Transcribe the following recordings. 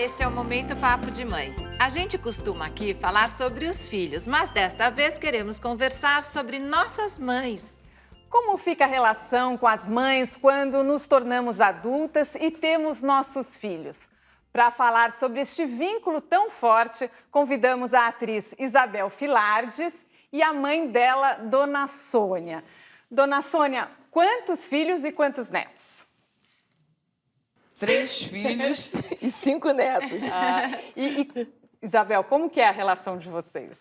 este é o Momento Papo de Mãe. A gente costuma aqui falar sobre os filhos, mas desta vez queremos conversar sobre nossas mães. Como fica a relação com as mães quando nos tornamos adultas e temos nossos filhos? Para falar sobre este vínculo tão forte, convidamos a atriz Isabel Filardes e a mãe dela, Dona Sônia. Dona Sônia, quantos filhos e quantos netos? 3 filhos e 5 netos. Isabel, como que é a relação de vocês?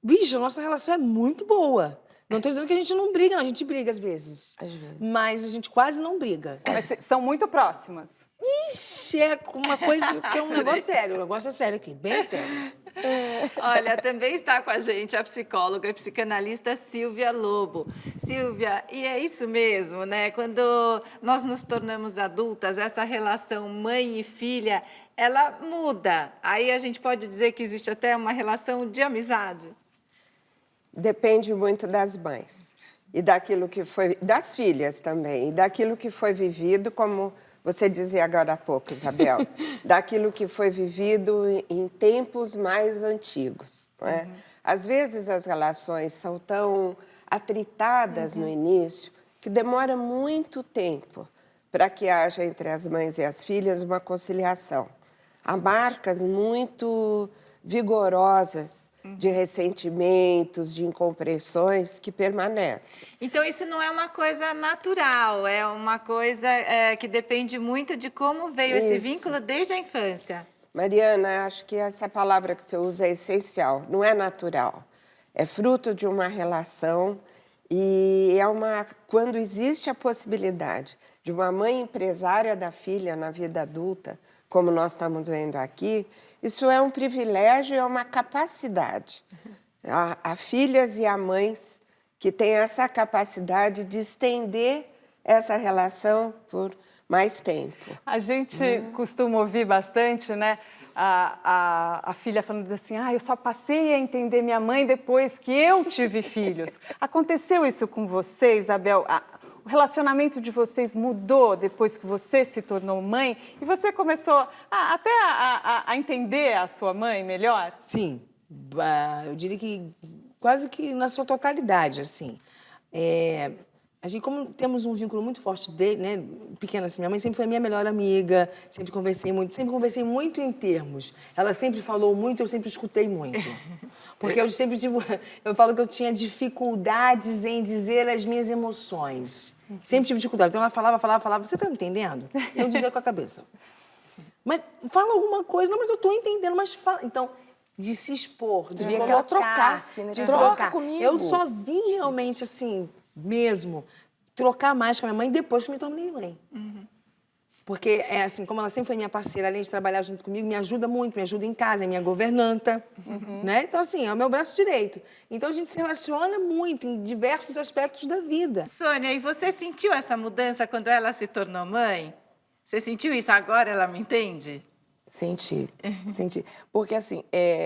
Bicho, a nossa relação é muito boa. Não estou dizendo que a gente não briga, não. A gente briga às vezes. Às vezes. Mas a gente quase não briga. Mas são muito próximas. Ixi, é uma coisa que é um negócio sério. O negócio é sério aqui, bem sério. Olha, também está com a gente a psicóloga e psicanalista Silvia Lobo. Silvia, e é isso mesmo, né? Quando nós nos tornamos adultas, essa relação mãe e filha, ela muda. Aí a gente pode dizer que existe até uma relação de amizade. Depende muito das mães e daquilo que foi, das filhas também, e daquilo que foi vivido, como você dizia agora há pouco, Isabel, daquilo que foi vivido em tempos mais antigos. Não é? Às vezes as relações são tão atritadas no início que demora muito tempo para que haja entre as mães e as filhas uma conciliação. Há marcas muito vigorosas de ressentimentos, de incompreensões que permanecem. Então, isso não é uma coisa natural, é uma coisa que depende muito de como veio esse vínculo desde a infância. Mariana, acho que essa palavra que você usa é essencial, não é natural. É fruto de uma relação e quando existe a possibilidade de uma mãe empresária da filha na vida adulta, como nós estamos vendo aqui, isso é um privilégio, é uma capacidade. Há filhas e há mães que têm essa capacidade de estender essa relação por mais tempo. A gente costuma ouvir bastante, né? A filha falando assim, eu só passei a entender minha mãe depois que eu tive filhos. Aconteceu isso com você, Isabel? O relacionamento de vocês mudou depois que você se tornou mãe e você começou até a entender a sua mãe melhor? Sim, eu diria que quase que na sua totalidade, assim. A gente, como temos um vínculo muito forte dele, né, pequena assim, minha mãe sempre foi minha melhor amiga, sempre conversei muito em termos. Ela sempre falou muito, eu sempre escutei muito. Porque eu sempre, eu falo que eu tinha dificuldades em dizer as minhas emoções. Sempre tive dificuldade. Então ela falava, você tá me entendendo? Eu dizia com a cabeça. Mas fala alguma coisa, não, mas eu tô entendendo, mas fala. Então, de se expor, de Queria colocar, que ela trocasse, né? de Troca trocar. comigo. Eu só vim realmente, assim, mesmo, trocar mais com a minha mãe depois que me tornei mãe. Porque, assim, como ela sempre foi minha parceira, além de trabalhar junto comigo, me ajuda muito, me ajuda em casa, é minha governanta, né? Então, assim, é o meu braço direito. Então, a gente se relaciona muito em diversos aspectos da vida. Sônia, e você sentiu essa mudança quando ela se tornou mãe? Você sentiu isso? Agora ela me entende? Senti. Porque, assim,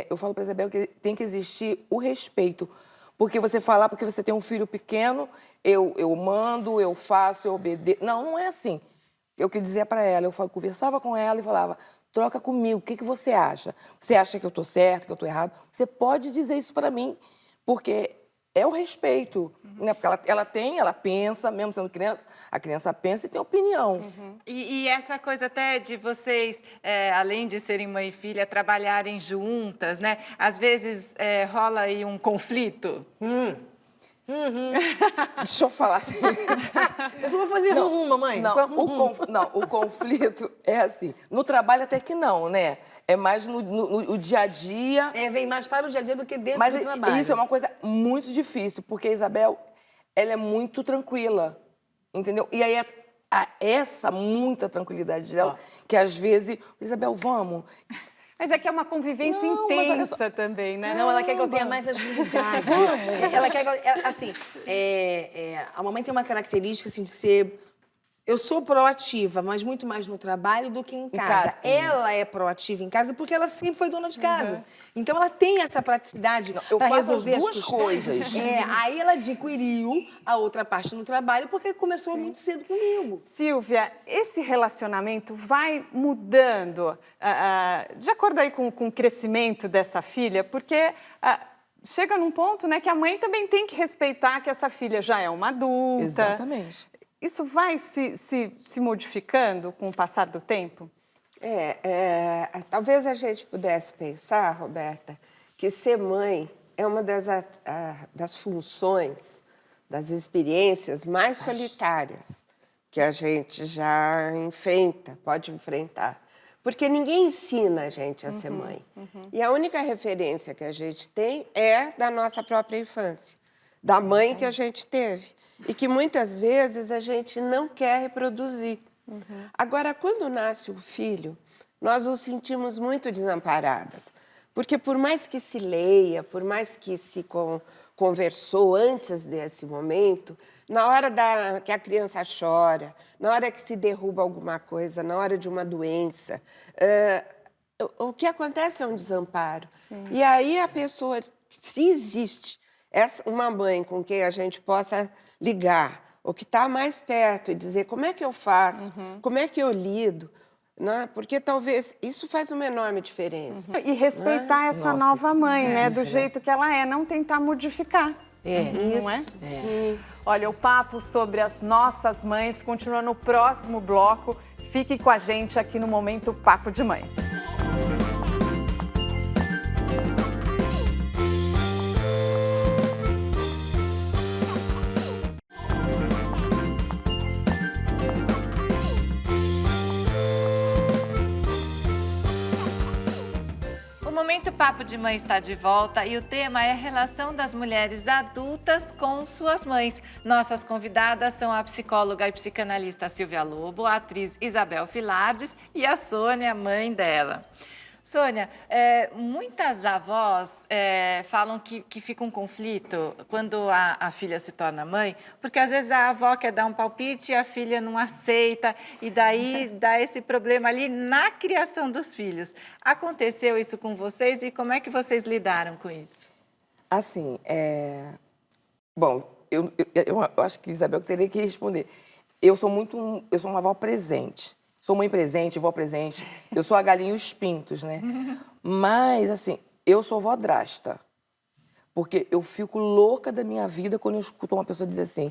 eu falo para Isabel que tem que existir o respeito. Porque você falar, porque você tem um filho pequeno, eu mando, eu faço, eu obedeço. Não é assim. Eu que dizia para ela, conversava com ela e falava, troca comigo, o que você acha? Você acha que eu estou certo, que eu estou errado? Você pode dizer isso para mim, porque é o respeito. Né? Porque ela pensa, mesmo sendo criança, a criança pensa e tem opinião. E essa coisa até de vocês, além de serem mãe e filha, trabalharem juntas, né? Às vezes rola aí um conflito. Deixa eu falar. Eu só vou fazer mamãe. Não, Só o conflito é assim. No trabalho até que não, né? É mais no dia a dia. Vem mais para o dia a dia do que dentro Mas do trabalho. isso é uma coisa muito difícil, porque a Isabel, ela é muito tranquila, entendeu? E aí essa muita tranquilidade dela, que às vezes, Isabel, vamos. Mas é que é uma convivência Não, mas olha só. intensa também, né? Não, ela quer que eu tenha mais agilidade. Ela quer que eu, assim, a mamãe tem uma característica assim de ser Eu sou proativa, mas muito mais no trabalho do que em casa. casa. Ela é proativa em casa porque ela sempre foi dona de casa. Então, ela tem essa praticidade eu para faço as resolver as duas questões. coisas. Aí ela adquiriu a outra parte no trabalho porque começou muito cedo comigo. Silvia, esse relacionamento vai mudando de acordo aí com o crescimento dessa filha, porque chega num ponto, né, que a mãe também tem que respeitar que essa filha já é uma adulta. Exatamente. Isso vai se modificando com o passar do tempo? Talvez a gente pudesse pensar, Roberta, que ser mãe é uma das funções, das experiências mais solitárias que a gente já pode enfrentar. Porque ninguém ensina a gente a ser mãe. E a única referência que a gente tem é da nossa própria infância, da mãe que a gente teve. E que muitas vezes a gente não quer reproduzir. Agora, quando nasce o filho, nós nos sentimos muito desamparadas. Porque por mais que se leia, por mais que se conversou antes desse momento, na hora que a criança chora, na hora que se derruba alguma coisa, na hora de uma doença, o que acontece é um desamparo. Sim. E aí a pessoa, se existe uma mãe com quem a gente possa ligar, ou que está mais perto e dizer como é que eu faço, como é que eu lido, né? Porque talvez isso faz uma enorme diferença. E respeitar essa nova mãe, né? Do jeito que ela é, não tentar modificar. Não é? Olha, o papo sobre as nossas mães continua no próximo bloco. Fique com a gente aqui no Momento Papo de Mãe. O Momento Papo de Mãe está de volta e o tema é a relação das mulheres adultas com suas mães. Nossas convidadas são a psicóloga e psicanalista Silvia Lobo, a atriz Isabel Filardes e a Sônia, mãe dela. Sônia, muitas avós falam que fica um conflito quando a filha se torna mãe, porque às vezes a avó quer dar um palpite e a filha não aceita, e daí dá esse problema ali na criação dos filhos. Aconteceu isso com vocês e como é que vocês lidaram com isso? Assim, bom, eu acho que Isabel teria que responder. Eu sou uma avó presente. Sou mãe presente, vó presente. Eu sou a galinha e os pintos, né? Mas, assim, eu sou vó drasta. Porque eu fico louca da minha vida quando eu escuto uma pessoa dizer assim,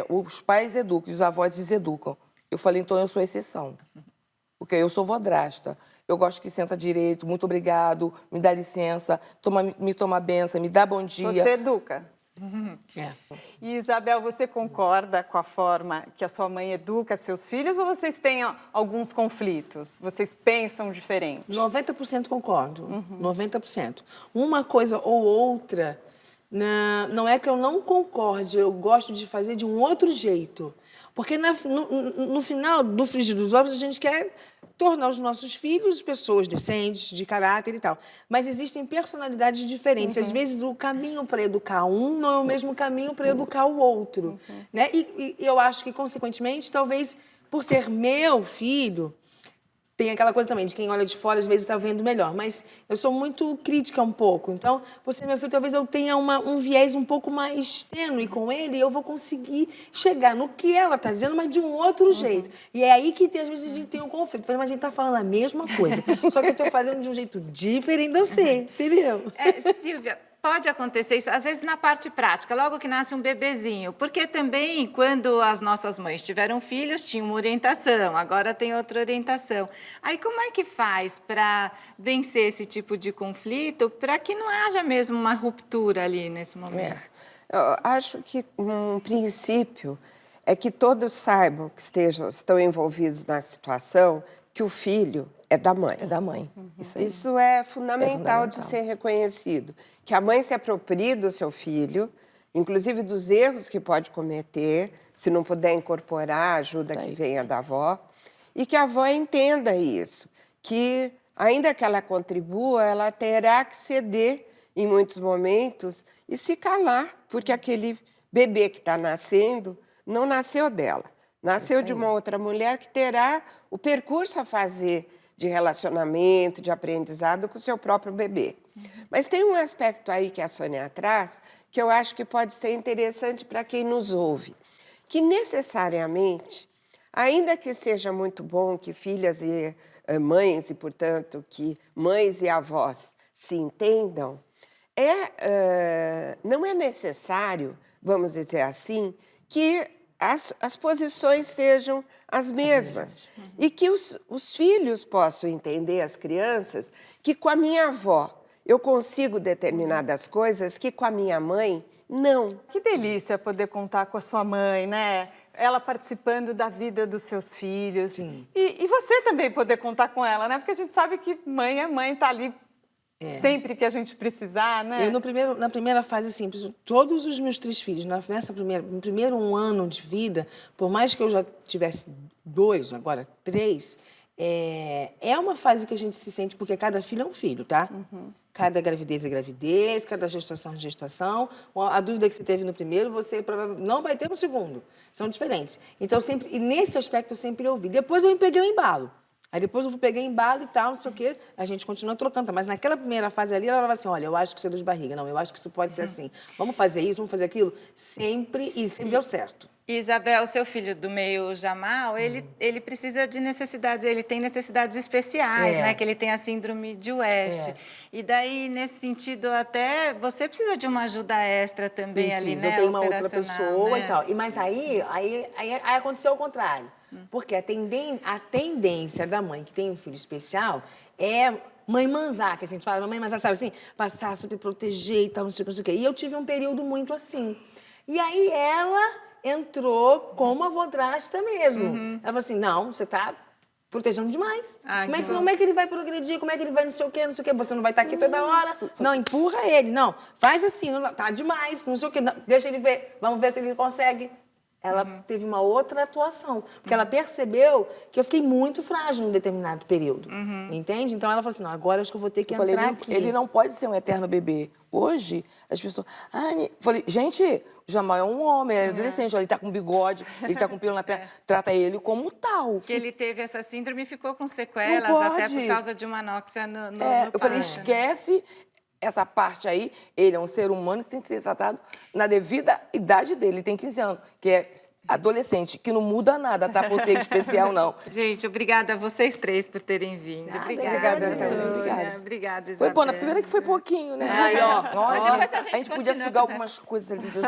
os pais educam, os avós deseducam. Eu falei, então eu sou exceção. Porque eu sou vó drasta. Eu gosto que senta direito, muito obrigado, me dá licença, me toma benção, me dá bom dia. Você educa? E, Isabel, você concorda com a forma que a sua mãe educa seus filhos ou vocês têm alguns conflitos? Vocês pensam diferente? 90% concordo, 90%. Uma coisa ou outra, não é que eu não concorde, eu gosto de fazer de um outro jeito. Porque no final do frigir dos ovos a gente quer tornar os nossos filhos pessoas decentes, de caráter e tal. Mas existem personalidades diferentes. Às vezes, o caminho para educar um não é o mesmo caminho para educar o outro. Né? E eu acho que, consequentemente, talvez, por ser meu filho, tem aquela coisa também de quem olha de fora, às vezes, está vendo melhor. Mas eu sou muito crítica um pouco. Então, por ser meu filho, talvez eu tenha um viés um pouco mais tênue com ele e eu vou conseguir chegar no que ela está dizendo, mas de um outro jeito. E é aí que, às vezes, a gente tem um conflito. Mas a gente está falando a mesma coisa, só que eu estou fazendo de um jeito diferente de você, entendeu? Silvia, pode acontecer isso, às vezes na parte prática, logo que nasce um bebezinho, porque também quando as nossas mães tiveram filhos, tinha uma orientação, agora tem outra orientação. Aí como é que faz para vencer esse tipo de conflito, para que não haja mesmo uma ruptura ali nesse momento? Eu acho que um princípio é que todos saibam que estão envolvidos na situação, que o filho é da mãe. É da mãe. Isso é fundamental de ser reconhecido. Que a mãe se aproprie do seu filho, inclusive dos erros que pode cometer, se não puder incorporar a ajuda que venha da avó, e que a avó entenda isso, que ainda que ela contribua, ela terá que ceder em muitos momentos e se calar, porque aquele bebê que está nascendo não nasceu dela. Nasceu de uma outra mulher que terá o percurso a fazer de relacionamento, de aprendizado com o seu próprio bebê. Mas tem um aspecto aí que a Sônia traz que eu acho que pode ser interessante para quem nos ouve, que necessariamente, ainda que seja muito bom que filhas e mães, e portanto que mães e avós se entendam, não é necessário, vamos dizer assim, que as posições sejam as mesmas. E que os filhos possam entender, as crianças, que com a minha avó eu consigo determinadas coisas que com a minha mãe, não. Que delícia poder contar com a sua mãe, né? Ela participando da vida dos seus filhos. Sim. E você também poder contar com ela, né? Porque a gente sabe que mãe é mãe, tá ali sempre que a gente precisar, né? Eu, na primeira fase, assim, todos os meus 3 filhos, no primeiro 1 ano de vida, por mais que eu já tivesse 2, agora 3, é uma fase que a gente se sente, porque cada filho é um filho, tá? Cada gravidez é gravidez, cada gestação é gestação. A dúvida que você teve no primeiro, você provavelmente não vai ter no segundo. São diferentes. Então, e nesse aspecto, eu sempre ouvi. Depois eu peguei o embalo. Aí depois eu peguei embalo e tal, não sei o quê, a gente continua trocando. Mas naquela primeira fase ali, ela falava assim, olha, eu acho que isso é dor de barriga. Não, eu acho que isso pode ser assim. Vamos fazer isso, vamos fazer aquilo. Sempre deu certo. Isabel, seu filho do meio, Jamal, ele precisa de necessidades, ele tem necessidades especiais, né? Que ele tem a síndrome de West. E daí, nesse sentido, até você precisa de uma ajuda extra também ali, né? Eu tenho uma outra operacional, pessoa né? e tal. Mas aí aconteceu o contrário. Porque a tendência da mãe que tem um filho especial é mãe manzá, que a gente fala, mãe manzá, sabe assim? Passar, super proteger e tal, não sei o que. E eu tive um período muito assim. E aí ela entrou como avodrasta mesmo. Ela falou assim, não, você tá protegendo demais. Como é que ele vai progredir? Como é que ele vai não sei o quê, não sei o quê? Você não vai estar aqui toda hora. Não, empurra ele. Não, faz assim, não, tá demais, não sei o quê. Não, deixa ele ver, vamos ver se ele consegue. Ela teve uma outra atuação, porque ela percebeu que eu fiquei muito frágil num determinado período, entende? Então ela falou assim, não, agora acho que eu vou ter que entrar aqui. Ele não pode ser um eterno bebê. Hoje, as pessoas... falei, gente, o Jamal é um homem, ele é adolescente, olha, ele tá com bigode, ele tá com pelo na perna, trata ele como tal. Que ele teve essa síndrome e ficou com sequelas, até por causa de uma anóxia no eu falei, parto, né? esquece essa parte aí, ele é um ser humano que tem que ser tratado na devida idade dele. Ele tem 15 anos, que é adolescente, que não muda nada, tá? Por ser especial, não. Gente, obrigada a vocês 3 por terem vindo. Obrigada também. Obrigada, Isabel. Foi bom, na primeira que foi pouquinho, né? Aí, ó. Mas depois a gente podia continua, sugar né? algumas coisas ali. Não,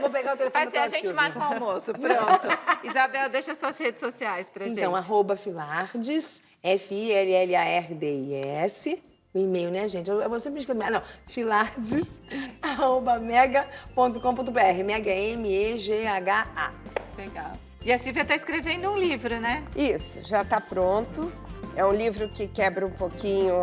vou pegar o telefone Vai ser, da a gente Silvia. marca um almoço, pronto. Isabel, deixa suas redes sociais pra gente. Então, @Filardes, FILLARDIS, o e-mail, né, gente? Eu vou sempre escrever, não, filardes, @mega.com.br, mega, MEGHA. Legal. E a Silvia está escrevendo um livro, né? Isso, já está pronto. É um livro que quebra um pouquinho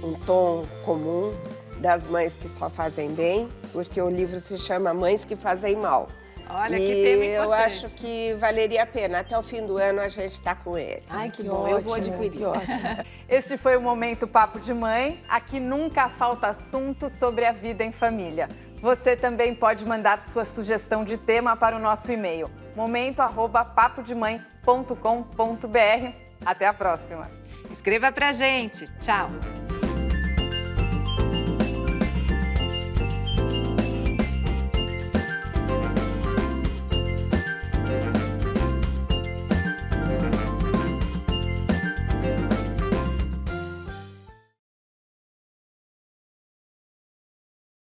um tom comum das mães que só fazem bem, porque o livro se chama Mães que Fazem Mal. Olha, que tema importante. Eu acho que valeria a pena. Até o fim do ano a gente está com ele. Ai, que bom, eu vou adquirir. Que ótimo. Este foi o Momento Papo de Mãe. Aqui nunca falta assunto sobre a vida em família. Você também pode mandar sua sugestão de tema para o nosso e-mail, momento@papodemãe.com.br. Até a próxima. Escreva pra gente. Tchau.